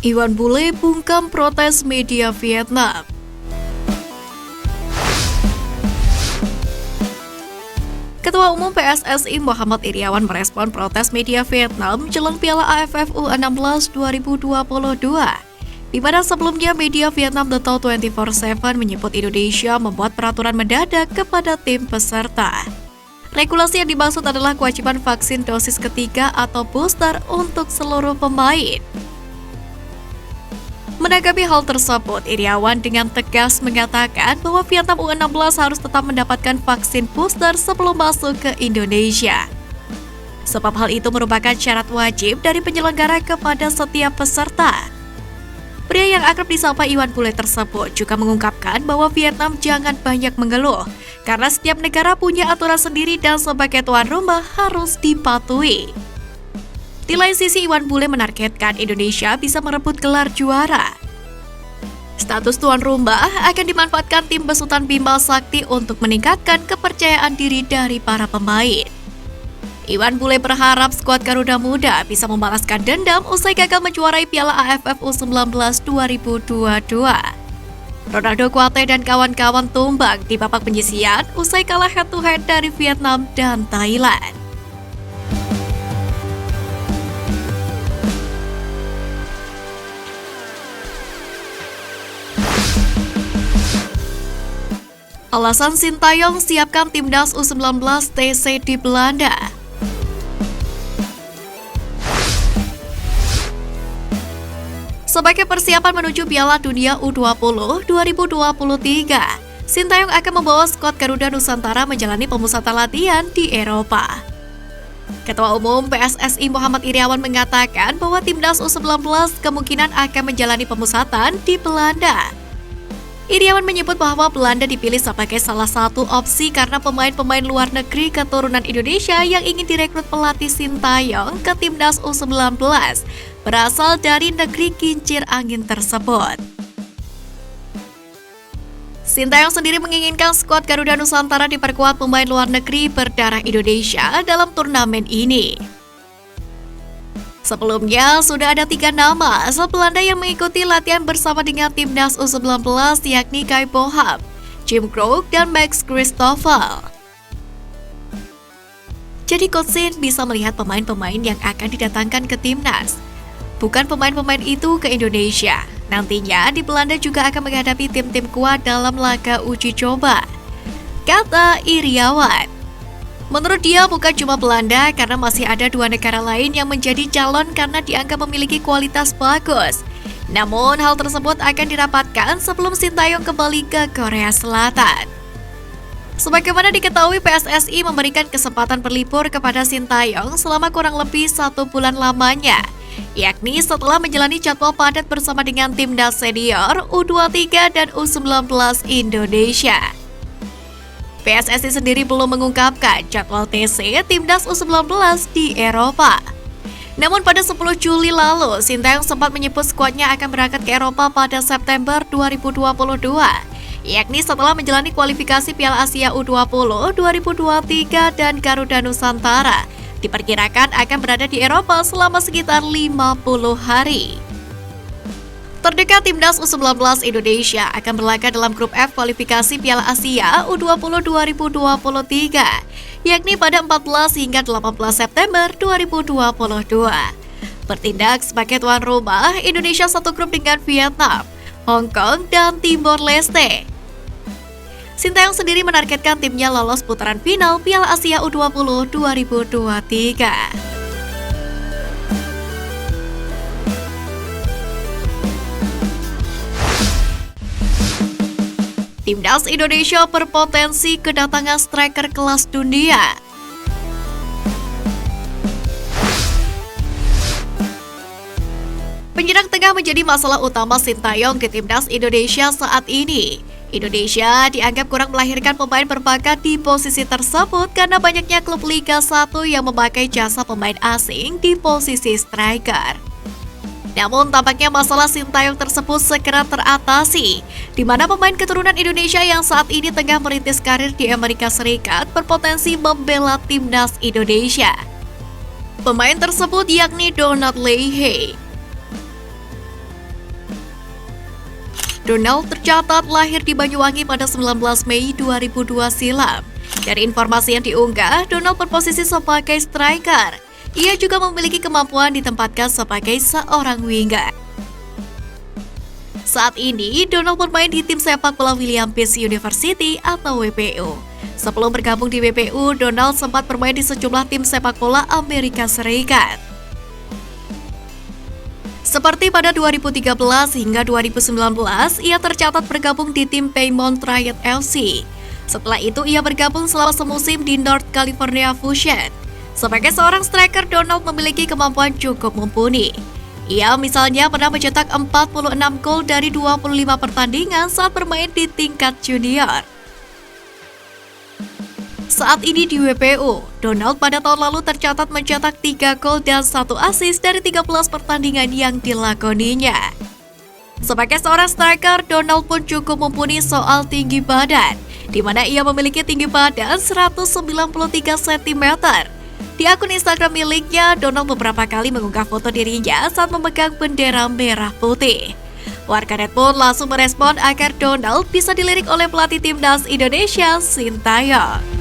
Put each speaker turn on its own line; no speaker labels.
Iwan Bule bungkam protes media Vietnam. Ketua Umum PSSI Muhammad Iryawan merespon protes media Vietnam jelang Piala AFF U16 2022. Di mana sebelumnya media Vietnam The Tau 24/7 menyebut Indonesia membuat peraturan mendadak kepada tim peserta. Regulasi yang dimaksud adalah kewajiban vaksin dosis ketiga atau booster untuk seluruh pemain. Menanggapi hal tersebut, Iryawan dengan tegas mengatakan bahwa Vietnam U16 harus tetap mendapatkan vaksin booster sebelum masuk ke Indonesia. Sebab hal itu merupakan syarat wajib dari penyelenggara kepada setiap peserta. Pria yang akrab disapa Iwan Bule tersebut juga mengungkapkan bahwa Vietnam jangan banyak mengeluh, karena setiap negara punya aturan sendiri dan sebagai tuan rumah harus dipatuhi. Di lain sisi, Iwan Bule menargetkan Indonesia bisa merebut gelar juara. Status tuan rumah akan dimanfaatkan tim besutan Bima Sakti untuk meningkatkan kepercayaan diri dari para pemain. Iwan Bule berharap skuad Garuda Muda bisa membalaskan dendam usai gagal menjuarai Piala AFF U19 2022. Ronaldo Kuate dan kawan-kawan tumbang di babak penyisian usai kalah head-to-head dari Vietnam dan Thailand. Alasan Sintayong siapkan timnas U19 TC di Belanda. Sebagai persiapan menuju Piala Dunia U20 2023, Sintayong akan membawa skuad Garuda Nusantara menjalani pemusatan latihan di Eropa. Ketua Umum PSSI Muhammad Iryawan mengatakan bahwa timnas U19 kemungkinan akan menjalani pemusatan di Belanda. Iryawan menyebut bahwa Belanda dipilih sebagai salah satu opsi karena pemain-pemain luar negeri keturunan Indonesia yang ingin direkrut pelatih Sintayong ke timnas U19 berasal dari negeri kincir angin tersebut. Sintayong sendiri menginginkan skuad Garuda Nusantara diperkuat pemain luar negeri berdarah Indonesia dalam turnamen ini. Sebelumnya, sudah ada 3 nama asal Belanda yang mengikuti latihan bersama dengan timnas U19 yakni Kai Boham, Jim Krok, dan Max Christoffel. Jadi Coach Sin bisa melihat pemain-pemain yang akan didatangkan ke timnas. Bukan pemain-pemain itu ke Indonesia. Nantinya di Belanda juga akan menghadapi tim-tim kuat dalam laga uji coba, kata Iryawan. Menurut dia bukan cuma Belanda karena masih ada 2 negara lain yang menjadi calon karena dianggap memiliki kualitas bagus. Namun hal tersebut akan dirapatkan sebelum Sintayong kembali ke Korea Selatan. Sebagaimana diketahui, PSSI memberikan kesempatan berlibur kepada Sintayong selama kurang lebih 1 bulan lamanya, yakni setelah menjalani jadwal padat bersama dengan timnas senior U23 dan U19 Indonesia. PSSI sendiri belum mengungkapkan jadwal TC timnas U19 di Eropa. Namun pada 10 Juli lalu, Sintayong sempat menyebut skuadnya akan berangkat ke Eropa pada September 2022, yakni setelah menjalani kualifikasi Piala Asia U20 2023 dan Garuda Nusantara diperkirakan akan berada di Eropa selama sekitar 50 hari. Terdekat timnas U19 Indonesia akan berlaga dalam grup F kualifikasi Piala Asia U20 2023, yakni pada 14 hingga 18 September 2022. Bertindak sebagai tuan rumah, Indonesia satu grup dengan Vietnam, Hong Kong, dan Timor Leste. Sintayong sendiri menargetkan timnya lolos putaran final Piala Asia U20 2023. Timnas Indonesia berpotensi kedatangan striker kelas dunia. Penyerang tengah menjadi masalah utama Sintayong ke timnas Indonesia saat ini. Indonesia dianggap kurang melahirkan pemain berbakat di posisi tersebut karena banyaknya klub Liga 1 yang memakai jasa pemain asing di posisi striker. Namun tampaknya masalah Sintayong tersebut segera teratasi, di mana pemain keturunan Indonesia yang saat ini tengah merintis karir di Amerika Serikat berpotensi membela timnas Indonesia. Pemain tersebut yakni Donald Leahy. Donald tercatat lahir di Banyuwangi pada 19 Mei 2002 silam. Dari informasi yang diunggah, Donald berposisi sebagai striker. Ia juga memiliki kemampuan ditempatkan sebagai seorang winger. Saat ini, Donald bermain di tim sepak bola William Peace University atau WPU. Sebelum bergabung di WPU, Donald sempat bermain di sejumlah tim sepak bola Amerika Serikat. Seperti pada 2013 hingga 2019, ia tercatat bergabung di tim Paymount Riot FC. Setelah itu, ia bergabung selama semusim di North California Fusion. Sebagai seorang striker, Donald memiliki kemampuan cukup mumpuni. Ia misalnya pernah mencetak 46 gol dari 25 pertandingan saat bermain di tingkat junior. Saat ini di WPU, Donald pada tahun lalu tercatat mencetak 3 gol dan 1 assist dari 13 pertandingan yang dilakoninya. Sebagai seorang striker, Donald pun cukup mumpuni soal tinggi badan, di mana ia memiliki tinggi badan 193 cm. Di akun Instagram miliknya, Donald beberapa kali mengunggah foto dirinya saat memegang bendera merah putih. Warganet pun langsung merespon agar Donald bisa dilirik oleh pelatih timnas Indonesia, Sintayong.